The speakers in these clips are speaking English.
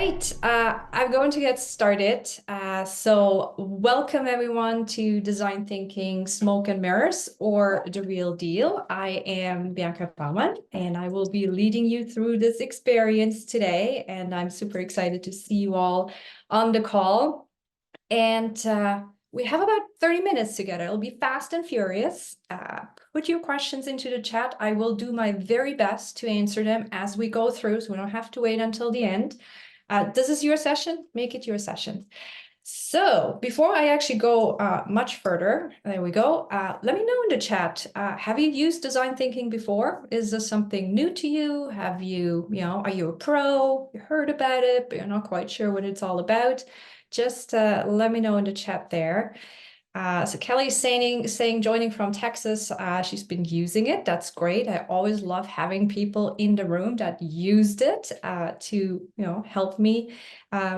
right, I'm going to get started. So welcome everyone to Design Thinking Smoke and Mirrors, or The Real Deal. I am Bianca Baumann, and I will be leading you through this experience today. And I'm super excited to see you all on the call. And we have about 30 minutes together. It'll be fast and furious. Put your questions into the chat. I will do my very best to answer them as we go through, so we don't have to wait until the end. This is your session. Make it your session. So before I actually go much further, there we go. Let me know in the chat. Have you used design thinking before? Is this something new to you? Have you, are you a pro? You heard about it, but you're not quite sure what it's all about? Just let me know in the chat there. So Kelly's saying joining from Texas. She's been using it. That's great. I always love having people in the room that used it to help me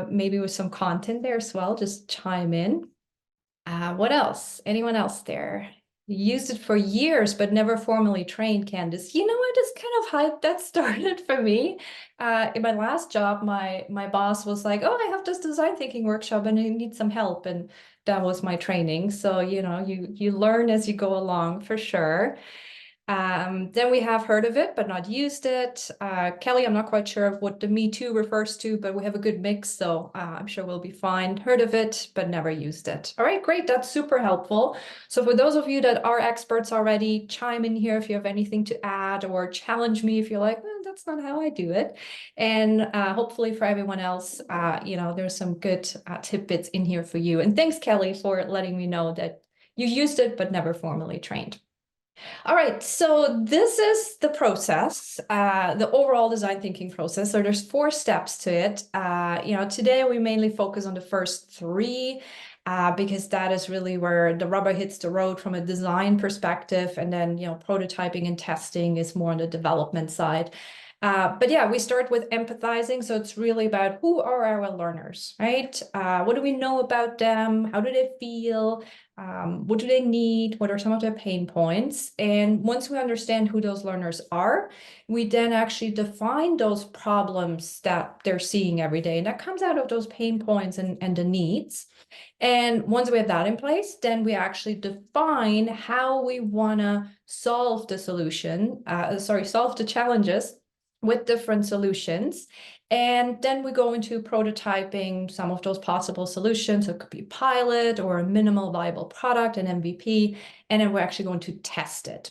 maybe with some content there as well. Just chime in. What else? Anyone else there? Used it for years, but never formally trained, Candice. You know what? It's kind of hype that started for me. In my last job, my boss was like, "Oh, I have this design thinking workshop, and I need some help." And that was my training. So you learn as you go along for sure. Then we have heard of it, but not used it. Kelly, I'm not quite sure of what the Me Too refers to, but we have a good mix, so I'm sure we'll be fine. Heard of it, but never used it. All right, great. That's super helpful. So for those of you that are experts already, chime in here if you have anything to add, or challenge me if you're like, well, that's not how I do it. And hopefully for everyone else, there's some good tidbits in here for you. And thanks, Kelly, for letting me know that you used it, but never formally trained. All right, so this is the process, the overall design thinking process. So there's 4 steps to it. Today we mainly focus on the first 3 because that is really where the rubber hits the road from a design perspective, and then prototyping and testing is more on the development side. But yeah, we start with empathizing. So it's really about who are our learners, right? What do we know about them? How do they feel? What do they need? What are some of their pain points? And once we understand who those learners are, we then actually define those problems that they're seeing every day. And that comes out of those pain points and the needs. And once we have that in place, then we actually define how we want to solve the solve the challenges with different solutions. And then we go into prototyping some of those possible solutions. It could be a pilot or a minimal viable product, an MVP, and then we're actually going to test it.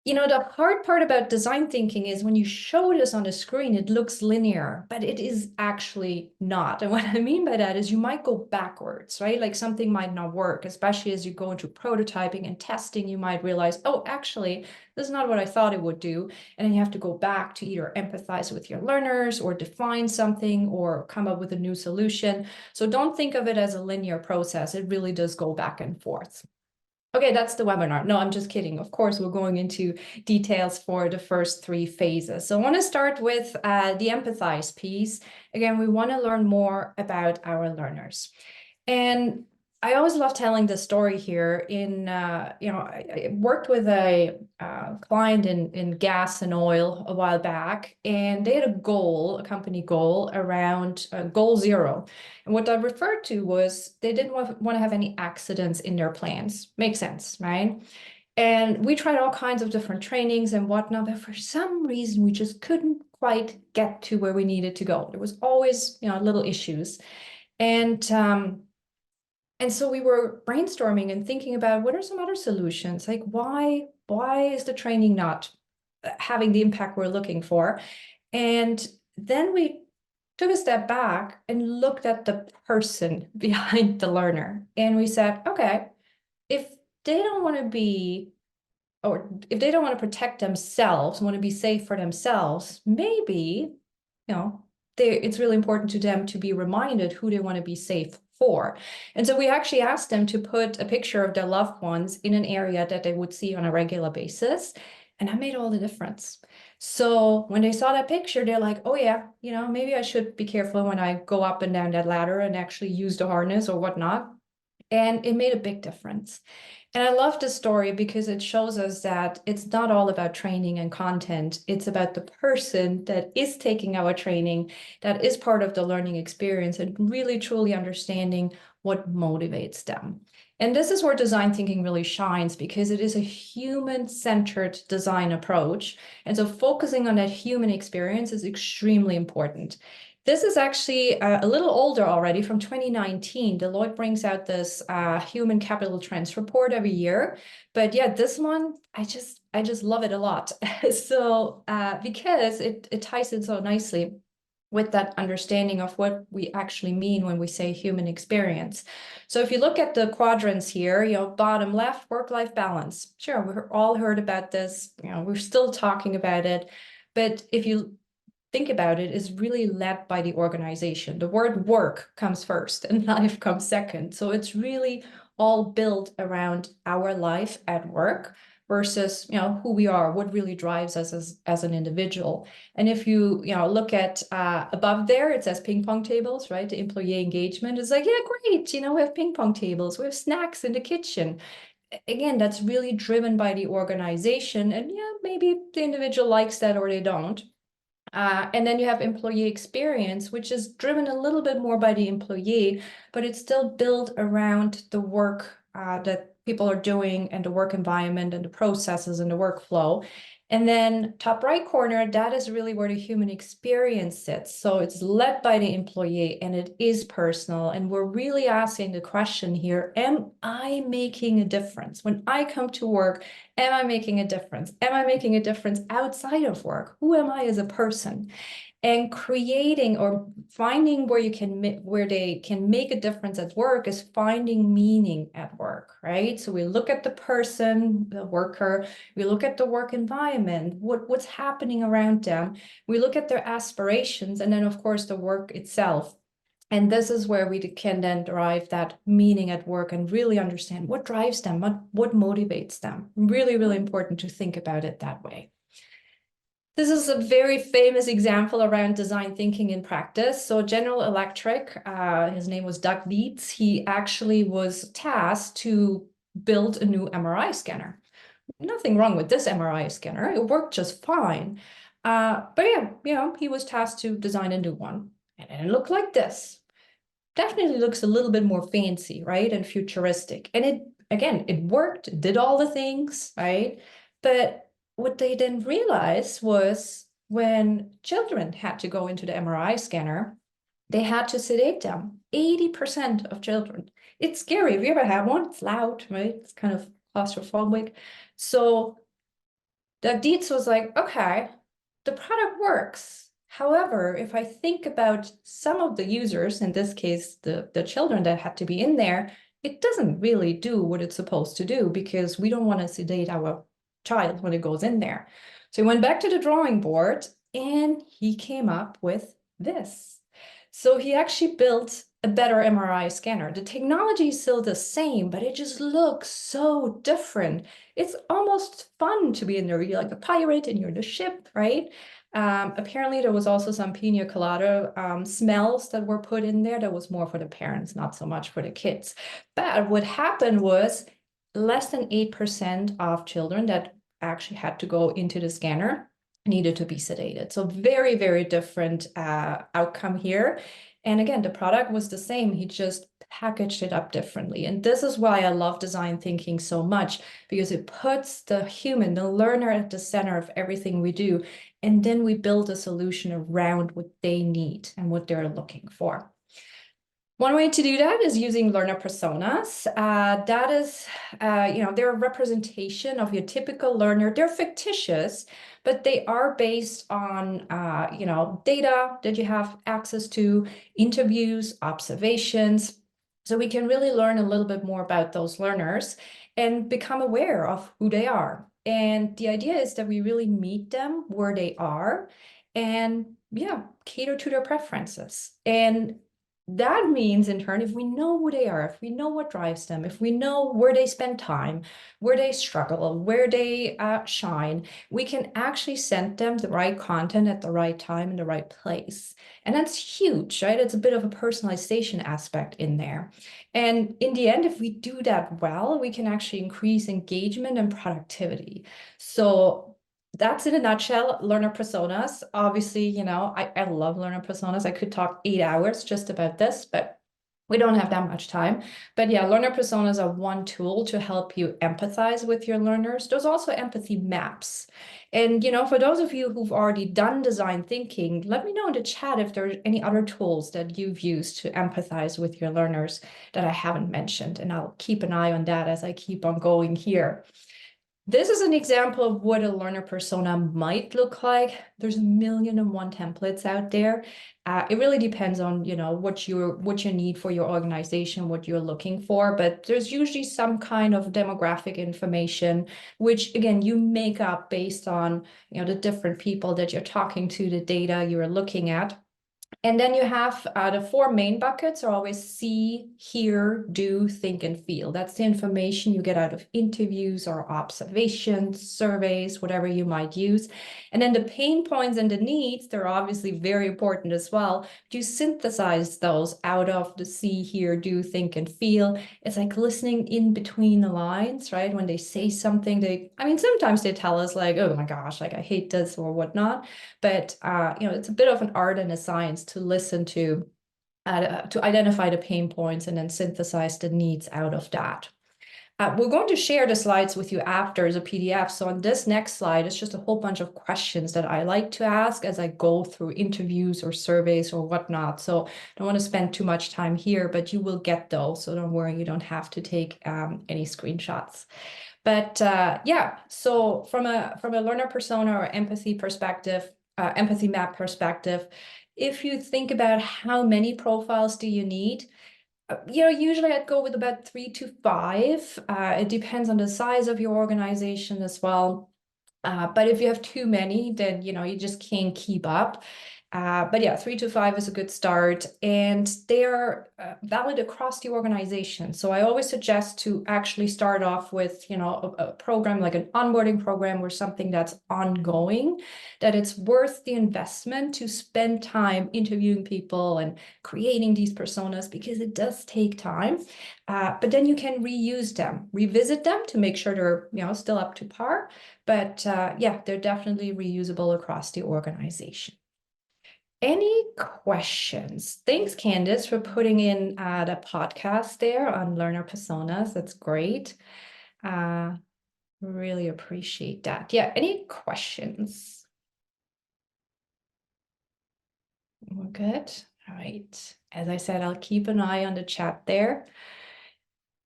The hard part about design thinking is when you show this on the screen, it looks linear, but it is actually not. And what I mean by that is you might go backwards, right? Like something might not work, especially as you go into prototyping and testing, you might realize, oh, actually, this is not what I thought it would do. And then you have to go back to either empathize with your learners or define something or come up with a new solution. So don't think of it as a linear process. It really does go back and forth. Okay, that's the webinar. No, I'm just kidding. Of course, we're going into details for the first 3 phases. So I want to start with the empathize piece. Again, we want to learn more about our learners. And I always love telling the story here. I worked with a client in gas and oil a while back, and they had a company goal around goal 0. And what that referred to was they didn't want to have any accidents in their plants. Makes sense, right? And we tried all kinds of different trainings and whatnot, but for some reason, we just couldn't quite get to where we needed to go. There was always, little issues. And so we were brainstorming and thinking about what are some other solutions? Like why is the training not having the impact we're looking for? And then we took a step back and looked at the person behind the learner. And we said, okay, if they don't want to be, or if they don't want to protect themselves, want to be safe for themselves, maybe, it's really important to them to be reminded who they want to be safe for. And so we actually asked them to put a picture of their loved ones in an area that they would see on a regular basis. And that made all the difference. So when they saw that picture, they're like, oh yeah, maybe I should be careful when I go up and down that ladder and actually use the harness or whatnot. And it made a big difference. And I love this story because it shows us that it's not all about training and content. It's about the person that is taking our training, that is part of the learning experience, and really truly understanding what motivates them. And this is where design thinking really shines because it is a human-centered design approach. And so focusing on that human experience is extremely important. This is actually a little older already, from 2019. Deloitte brings out this human capital trends report every year. But yeah, this one, I just love it a lot. So because it ties in so nicely with that understanding of what we actually mean when we say human experience. So if you look at the quadrants here, bottom left, work-life balance. Sure, we've all heard about this, we're still talking about it. But if you think about it, is really led by the organization. The word work comes first and life comes second. So it's really all built around our life at work versus who we are, what really drives us as an individual. And if you look at above there, it says ping pong tables, right? The employee engagement is like, yeah, great, we have ping pong tables, we have snacks in the kitchen. Again, that's really driven by the organization, and yeah, maybe the individual likes that or they don't. And then you have employee experience, which is driven a little bit more by the employee, but it's still built around the work that people are doing and the work environment and the processes and the workflow. And then top right corner, that is really where the human experience sits. So it's led by the employee and it is personal. And we're really asking the question here, am I making a difference? When I come to work, am I making a difference? Am I making a difference outside of work? Who am I as a person? And creating or finding where they can make a difference at work is finding meaning at work, right? So we look at the person, the worker, we look at the work environment, what's happening around them, we look at their aspirations, and then of course the work itself. And this is where we can then derive that meaning at work and really understand what drives them, what motivates them. Really, really important to think about it that way. This is a very famous example around design thinking in practice. So General Electric, his name was Doug Dietz, he actually was tasked to build a new MRI scanner. Nothing wrong with this MRI scanner, it worked just fine. But yeah, he was tasked to design a new one. And it looked like this. Definitely looks a little bit more fancy, right? And futuristic. And it worked, it did all the things, right? But what they didn't realize was when children had to go into the MRI scanner, they had to sedate them. 80% of children. It's scary. Have you ever had one? It's loud, right? It's kind of claustrophobic. So the Dietz was like, okay, the product works. However, if I think about some of the users, in this case, the children that had to be in there, it doesn't really do what it's supposed to do because we don't want to sedate our child when it goes in there. So he went back to the drawing board and he came up with this. So he actually built a better MRI scanner. The technology is still the same, but it just looks so different. It's almost fun to be in there. You're like a pirate and you're in the ship, right? Apparently there was also some pina colada smells that were put in there that was more for the parents, not so much for the kids. But what happened was less than 8% of children that actually had to go into the scanner needed to be sedated. So very, very different outcome here. And again, the product was the same. He just packaged it up differently. And this is why I love design thinking so much, because it puts the human, the learner at the center of everything we do. And then we build a solution around what they need and what they're looking for. One way to do that is using learner personas. That is, they're a representation of your typical learner. They're fictitious, but they are based on, data that you have access to, interviews, observations. So we can really learn a little bit more about those learners and become aware of who they are. And the idea is that we really meet them where they are and, yeah, cater to their preferences. And that means in turn, if we know who they are, if we know what drives them, if we know where they spend time, where they struggle, where they shine, we can actually send them the right content at the right time in the right place. And that's huge, right? It's a bit of a personalization aspect in there. And in the end, if we do that well, we can actually increase engagement and productivity. So that's in a nutshell, learner personas. Obviously, I love learner personas. I could talk 8 hours just about this, but we don't have that much time. But yeah, learner personas are one tool to help you empathize with your learners. There's also empathy maps. And, for those of you who've already done design thinking, let me know in the chat if there's any other tools that you've used to empathize with your learners that I haven't mentioned. And I'll keep an eye on that as I keep on going here. This is an example of what a learner persona might look like. There's 1,000,001 templates out there. It really depends on, what you need for your organization, what you're looking for. But there's usually some kind of demographic information, which again, you make up based on, the different people that you're talking to, the data you're looking at. And then you have the four main buckets are always see, hear, do, think, and feel. That's the information you get out of interviews or observations, surveys, whatever you might use. And then the pain points and the needs, they're obviously very important as well. You synthesize those out of the see, hear, do, think, and feel. It's like listening in between the lines, right? When they say something, sometimes they tell us like, oh my gosh, like I hate this or whatnot. But it's a bit of an art and a science to listen to identify the pain points and then synthesize the needs out of that. We're going to share the slides with you after as a PDF. So on this next slide, it's just a whole bunch of questions that I like to ask as I go through interviews or surveys or whatnot. So I don't want to spend too much time here, but you will get those. So don't worry, you don't have to take any screenshots. But yeah, so from a learner persona or empathy perspective, empathy map perspective, if you think about how many profiles do you need, usually I'd go with about 3 to 5. It depends on the size of your organization as well. But if you have too many, then you just can't keep up. But yeah, 3 to 5 is a good start, and they're valid across the organization. So I always suggest to actually start off with, a program like an onboarding program or something that's ongoing, that it's worth the investment to spend time interviewing people and creating these personas, because it does take time. But then you can reuse them, revisit them to make sure they're, still up to par. But yeah, they're definitely reusable across the organization. Any questions? Thanks, Candice, for putting in the podcast there on learner personas. That's great. Really appreciate that. Yeah, any questions? We're good. All right. As I said, I'll keep an eye on the chat there.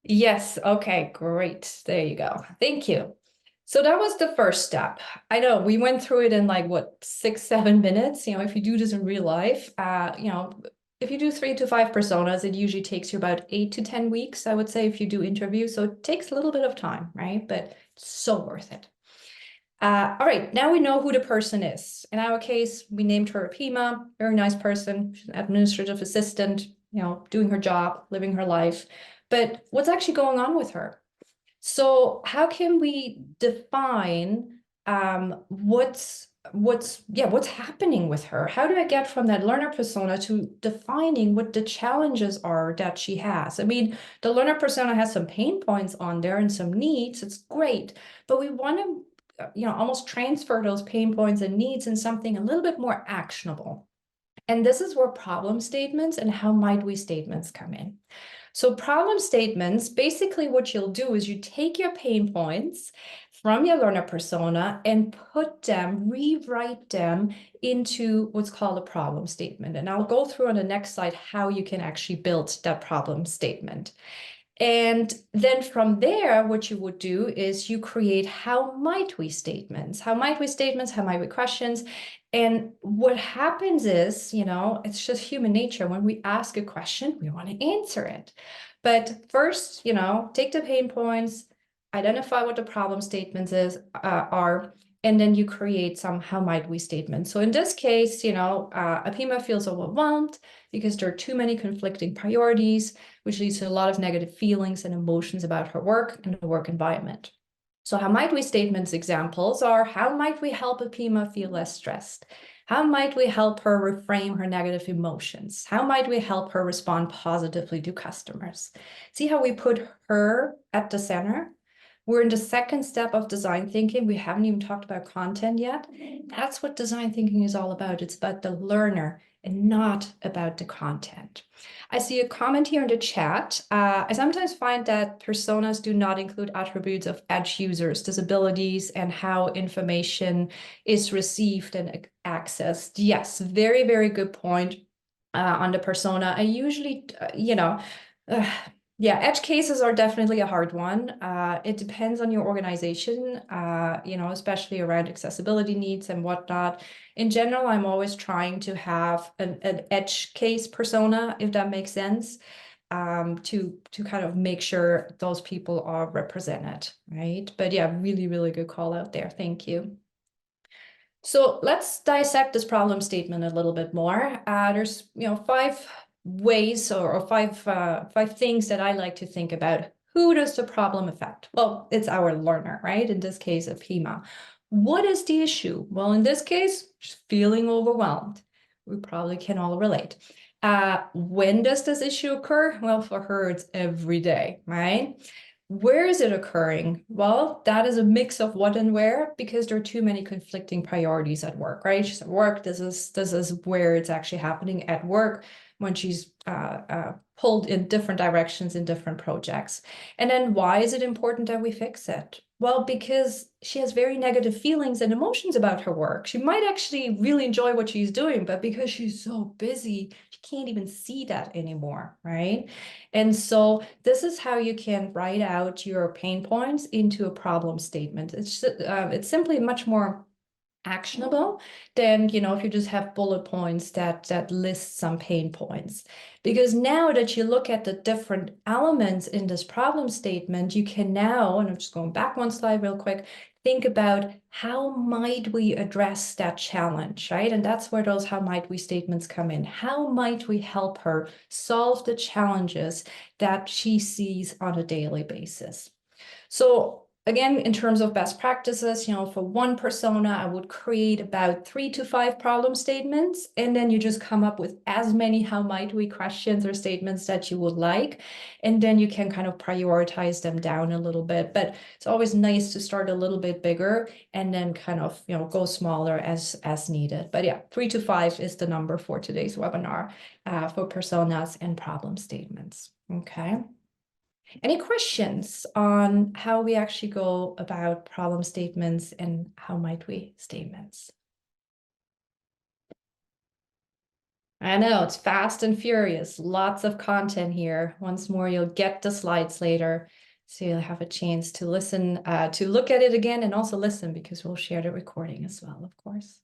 Yes. Okay, great. There you go. Thank you. So that was the first step. I know we went through it in like what, 6, 7 minutes. If you do this in real life, if you do 3 to 5 personas, it usually takes you about 8 to 10 weeks, I would say, if you do interviews. So it takes a little bit of time, right? But it's so worth it. All right, now we know who the person is. In our case, we named her Pima, very nice person, she's an administrative assistant, doing her job, living her life. But what's actually going on with her? So how can we define what's happening with her? How do I get from that learner persona to defining what the challenges are that she has? I mean, the learner persona has some pain points on there and some needs. It's great, but we want to almost transfer those pain points and needs in something a little bit more actionable. And this is where problem statements and how might we statements come in. So problem statements, basically what you'll do is you take your pain points from your learner persona and rewrite them into what's called a problem statement. And I'll go through on the next slide how you can actually build that problem statement. And then from there, what you would do is you create how might we statements, how might we questions. And what happens is, it's just human nature. When we ask a question, we want to answer it. But first, take the pain points, identify what the problem statements are, and then you create some how might we statements. So in this case, Apima feels overwhelmed because there are too many conflicting priorities, which leads to a lot of negative feelings and emotions about her work and the work environment. So how might we statements examples are, how might we help Apima feel less stressed? How might we help her reframe her negative emotions? How might we help her respond positively to customers? See how we put her at the center? We're in the second step of design thinking. We haven't even talked about content yet. That's what design thinking is all about. It's about the learner and not about the content. I see a comment here in the chat. I sometimes find that personas do not include attributes of edge users, disabilities, and how information is received and accessed. Yes, very, very good point on the persona. I usually, yeah, edge cases are definitely a hard one. It depends on your organization, especially around accessibility needs and whatnot. In general, I'm always trying to have an edge case persona, if that makes sense, to kind of make sure those people are represented, right? But yeah, really, really good call out there. Thank you. So let's dissect this problem statement a little bit more. There's, 5 ways or five things that I like to think about. Who does the problem affect? Well, it's our learner, right? In this case, of HEMA. What is the issue? Well, in this case, she's feeling overwhelmed. We probably can all relate. When does this issue occur? Well, for her, it's every day, right? Where is it occurring? Well, that is a mix of what and where, because there are too many conflicting priorities at work, right? She's at work. This is where it's actually happening at work when she's pulled in different directions in different projects. And then why is it important that we fix it? Well, because she has very negative feelings and emotions about her work. She might actually really enjoy what she's doing, but because she's so busy, she can't even see that anymore, right? And so this is how you can write out your pain points into a problem statement. It's simply much more actionable than, if you just have bullet points that list some pain points. Because now that you look at the different elements in this problem statement, you can now, and I'm just going back one slide real quick, think about how might we address that challenge, right? And that's where those how might we statements come in. How might we help her solve the challenges that she sees on a daily basis? So again, in terms of best practices, for one persona, I would create about 3 to 5 problem statements, and then you just come up with as many how might we questions or statements that you would like, and then you can kind of prioritize them down a little bit. But it's always nice to start a little bit bigger and then kind of, go smaller as needed. But yeah, 3 to 5 is the number for today's webinar for personas and problem statements. Okay. Any questions on how we actually go about problem statements and how might we statements? I know it's fast and furious, lots of content here. Once more, you'll get the slides later, so you'll have a chance to listen, to look at it again and also listen, because we'll share the recording as well, of course.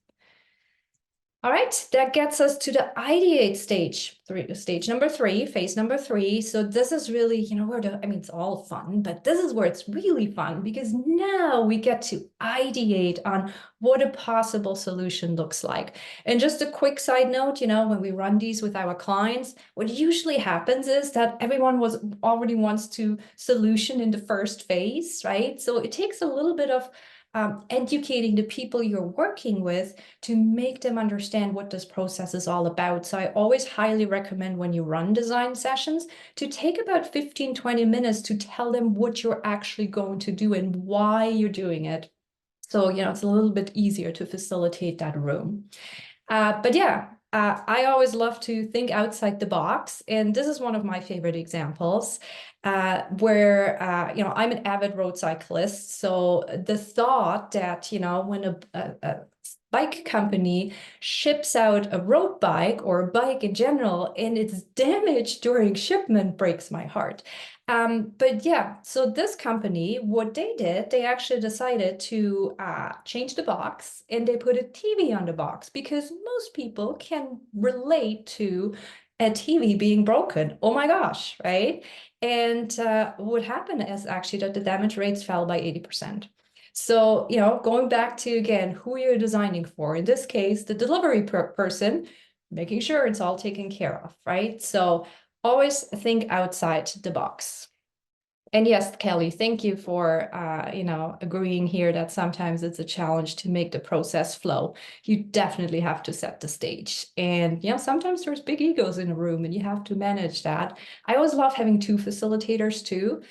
All right, that gets us to the ideate stage, stage number 3, phase number 3. So this is really, where it's all fun, but this is where it's really fun, because now we get to ideate on what a possible solution looks like. And just a quick side note, when we run these with our clients, what usually happens is that everyone already wants to solution in the first phase, right? So it takes a little bit of educating the people you're working with to make them understand what this process is all about. So I always highly recommend, when you run design sessions, to take about 15-20 minutes to tell them what you're actually going to do and why you're doing it. So, it's a little bit easier to facilitate that room. But yeah, I always love to think outside the box. And this is one of my favorite examples where, I'm an avid road cyclist. So the thought that, when a bike company ships out a road bike or a bike in general and it's damaged during shipment breaks my heart. But yeah, so this company, what they did, they actually decided to change the box, and they put a TV on the box, because most people can relate to a TV being broken. Oh my gosh, right? And what happened is actually that the damage rates fell by 80%. So, going back to, again, who you're designing for, in this case, the delivery person, making sure it's all taken care of, right? So always think outside the box. And yes, Kelly, thank you for agreeing here that sometimes it's a challenge to make the process flow. You definitely have to set the stage. And sometimes there's big egos in the room and you have to manage that. I always love having two facilitators too,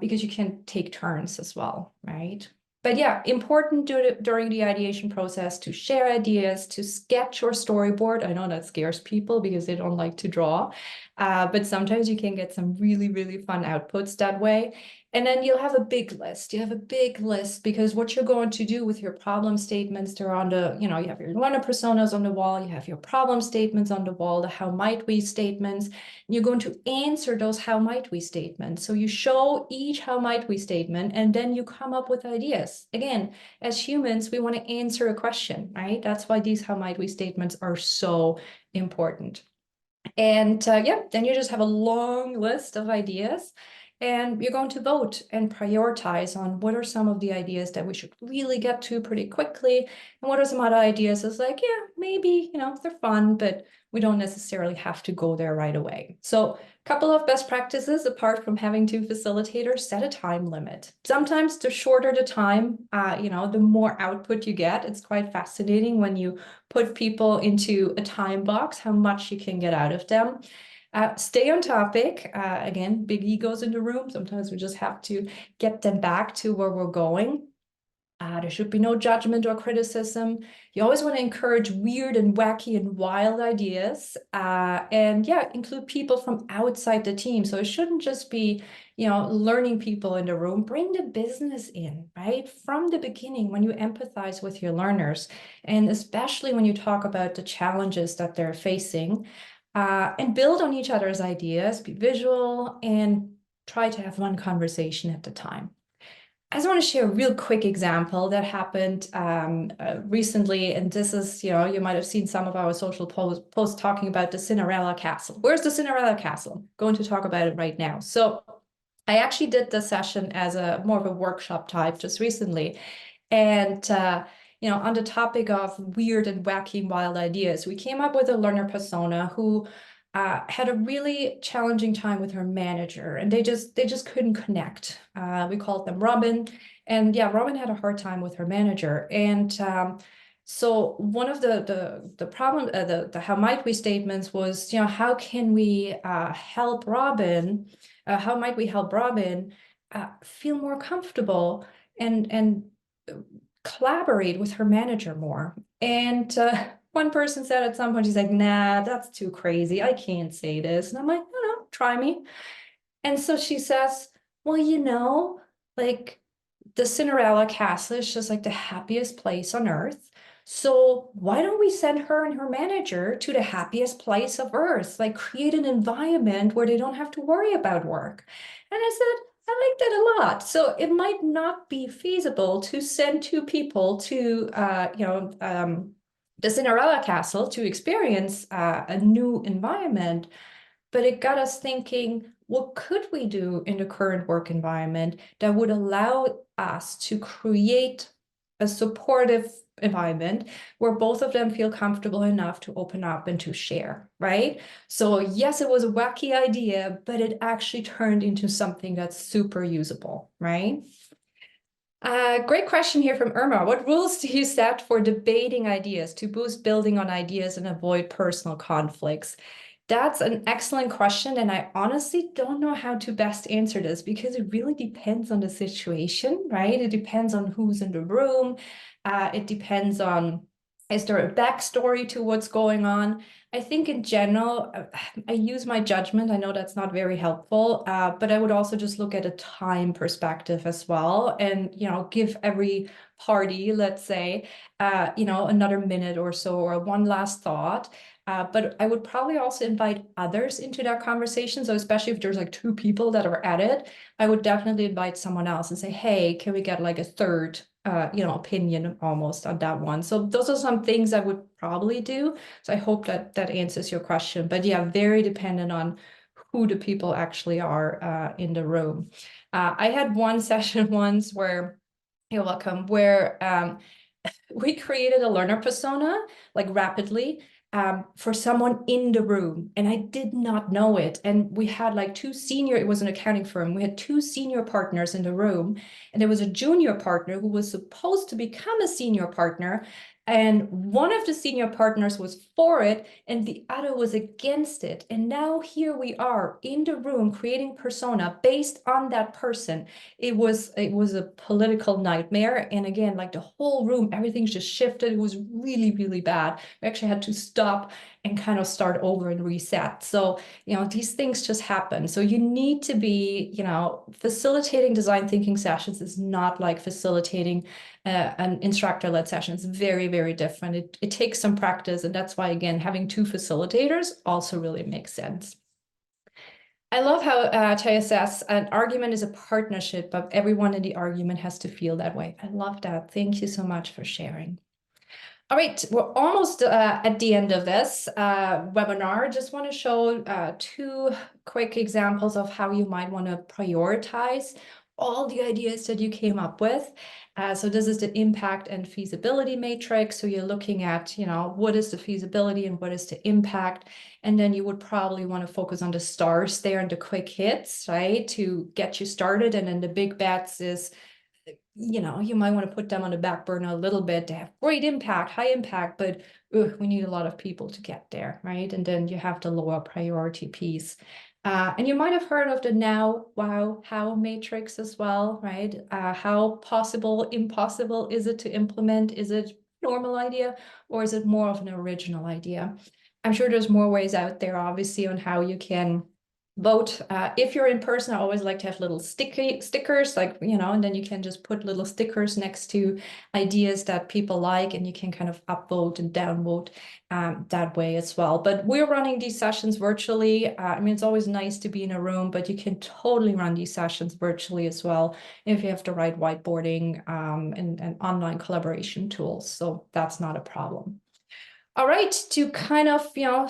because you can take turns as well, right? But yeah, important during the ideation process to share ideas, to sketch your storyboard. I know that scares people because they don't like to draw. But sometimes you can get some really, really fun outputs that way. And then you'll have a big list. You have a big list because what you're going to do with your problem statements, they're on the, you have your learner personas on the wall, you have your problem statements on the wall, the how might we statements. And you're going to answer those how might we statements. So you show each how might we statement, and then you come up with ideas. Again, as humans, we want to answer a question, right? That's why these how might we statements are so important. And then you just have a long list of ideas and you're going to vote and prioritize on what are some of the ideas that we should really get to pretty quickly. And what are some other ideas that's like, yeah, maybe, they're fun, but we don't necessarily have to go there right away. So a couple of best practices, apart from having two facilitators, set a time limit. Sometimes the shorter the time, the more output you get. It's quite fascinating when you put people into a time box, how much you can get out of them. Stay on topic. Again, big egos in the room. Sometimes we just have to get them back to where we're going. There should be no judgment or criticism. You always want to encourage weird and wacky and wild ideas. And yeah, include people from outside the team. So it shouldn't just be, learning people in the room. Bring the business in, right? From the beginning, when you empathize with your learners, and especially when you talk about the challenges that they're facing, and build on each other's ideas, be visual, and try to have one conversation at a time. I just want to share a real quick example that happened recently. And this is, you might have seen some of our social posts talking about the Cinderella Castle. Where's the Cinderella Castle? Going to talk about it right now. So I actually did the session as a more of a workshop type just recently. And, on the topic of weird and wacky wild ideas, we came up with a learner persona who had a really challenging time with her manager, and they just couldn't connect. We called them Robin, and yeah, Robin had a hard time with her manager. And so one of the problem, the how might we statements was, how can we help Robin? How might we help Robin feel more comfortable and collaborate with her manager more? And one person said at some point, she's like, nah, that's too crazy. I can't say this. And I'm like, no, try me. And so she says, well, like the Cinderella castle is just like the happiest place on earth. So why don't we send her and her manager to the happiest place of earth? Like create an environment where they don't have to worry about work. And I said, I like that a lot. So it might not be feasible to send two people to, the Cinderella castle to experience a new environment. But it got us thinking, what could we do in the current work environment that would allow us to create a supportive environment where both of them feel comfortable enough to open up and to share, right? So yes, it was a wacky idea, but it actually turned into something that's super usable, right? Great question here from Irma. What rules do you set for debating ideas to boost building on ideas and avoid personal conflicts? That's an excellent question, and I honestly don't know how to best answer this because it really depends on the situation, right? It depends on who's in the room. It depends on, is there a backstory to what's going on? I think in general, I use my judgment. I know that's not very helpful, but I would also just look at a time perspective as well, and give every party, let's say, another minute or so, or one last thought. But I would probably also invite others into that conversation. So especially if there's like two people that are at it, I would definitely invite someone else and say, hey, can we get like a third, opinion almost on that one? So those are some things I would probably do. So I hope that answers your question. But yeah, very dependent on who the people actually are in the room. I had one session once where You're welcome. Where we created a learner persona like rapidly for someone in the room, and I did not know it. And we had like it was an accounting firm. We had two senior partners in the room, and there was a junior partner who was supposed to become a senior partner. And one of the senior partners was for it, and the other was against it. And now here we are in the room creating persona based on that person. It was a political nightmare. And again, like the whole room, everything's just shifted. It was really, really bad. We actually had to stop and kind of start over and reset. So, these things just happen. So you need to be, facilitating design thinking sessions is not like facilitating an instructor-led session. It's very, very different. It takes some practice. And that's why, again, having two facilitators also really makes sense. I love how Chaya says an argument is a partnership, but everyone in the argument has to feel that way. I love that. Thank you so much for sharing. All right, we're almost at the end of this webinar. Just want to show two quick examples of how you might want to prioritize all the ideas that you came up with. So this is the impact and feasibility matrix. So you're looking at, what is the feasibility and what is the impact? And then you would probably want to focus on the stars there and the quick hits, right, to get you started. And then the big bets is, you might want to put them on the back burner a little bit. They have great impact, high impact, but we need a lot of people to get there, right? And then you have the lower priority piece. And you might have heard of the now, wow, how matrix as well, right? How possible, impossible is it to implement? Is it a normal idea, or is it more of an original idea? I'm sure there's more ways out there, obviously, on how you can vote. If you're in person, I always like to have little stickers, like, and then you can just put little stickers next to ideas that people like, and you can kind of upvote and downvote that way as well. But we're running these sessions virtually. I mean, it's always nice to be in a room, but you can totally run these sessions virtually as well if you have the right whiteboarding and online collaboration tools. So that's not a problem. All right, to kind of,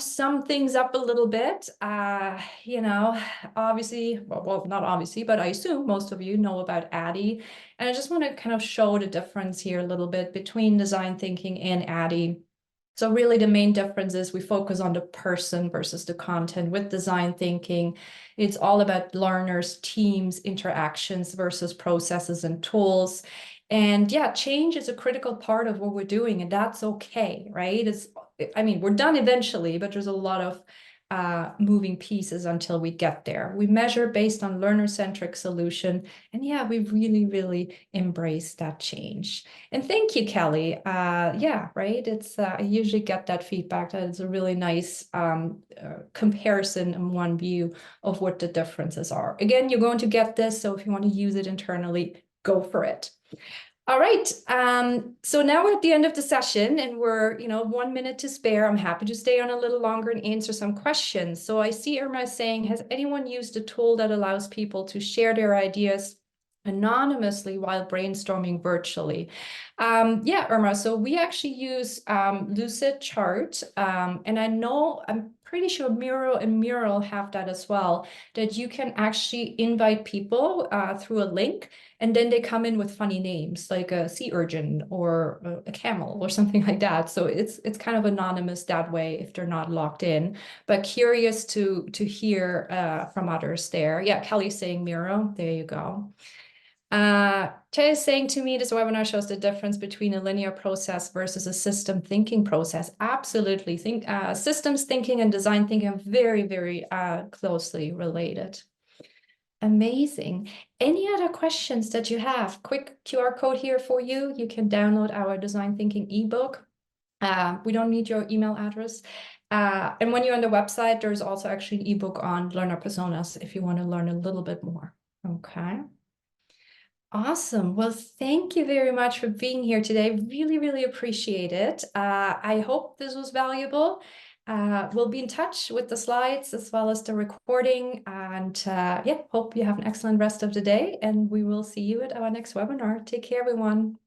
sum things up a little bit, obviously, well, not obviously, but I assume most of you know about ADDIE. And I just want to kind of show the difference here a little bit between design thinking and ADDIE. So really the main difference is we focus on the person versus the content. With design thinking, it's all about learners, teams, interactions versus processes and tools. And yeah, change is a critical part of what we're doing, and that's okay, right? We're done eventually, but there's a lot of moving pieces until we get there. We measure based on learner-centric solution. And yeah, we really, really embrace that change. And thank you, Kelly. Yeah, right. I usually get that feedback that it's a really nice comparison in one view of what the differences are. Again, you're going to get this. So if you want to use it internally, go for it. All right, so now we're at the end of the session and we're, 1 minute to spare. I'm happy to stay on a little longer and answer some questions. So I see Irma saying, has anyone used a tool that allows people to share their ideas anonymously while brainstorming virtually? Yeah, Irma, so we actually use Lucid Chart, and I'm pretty sure Miro and Mural have that as well, that you can actually invite people through a link, and then they come in with funny names like a sea urchin or a camel or something like that. So it's kind of anonymous that way if they're not locked in. But curious to hear from others there. Yeah, Kelly's saying Miro. There you go. Jay is saying to me, this webinar shows the difference between a linear process versus a system thinking process. Absolutely. Systems thinking and design thinking are very, very closely related. Amazing. Any other questions that you have? Quick QR code here for you. You can download our design thinking ebook. We don't need your email address. And when you're on the website, there's also actually an ebook on learner personas if you want to learn a little bit more. Okay. Awesome. Well, thank you very much for being here today. Really, really appreciate it. I hope this was valuable. We'll be in touch with the slides as well as the recording. And yeah, hope you have an excellent rest of the day. And we will see you at our next webinar. Take care, everyone.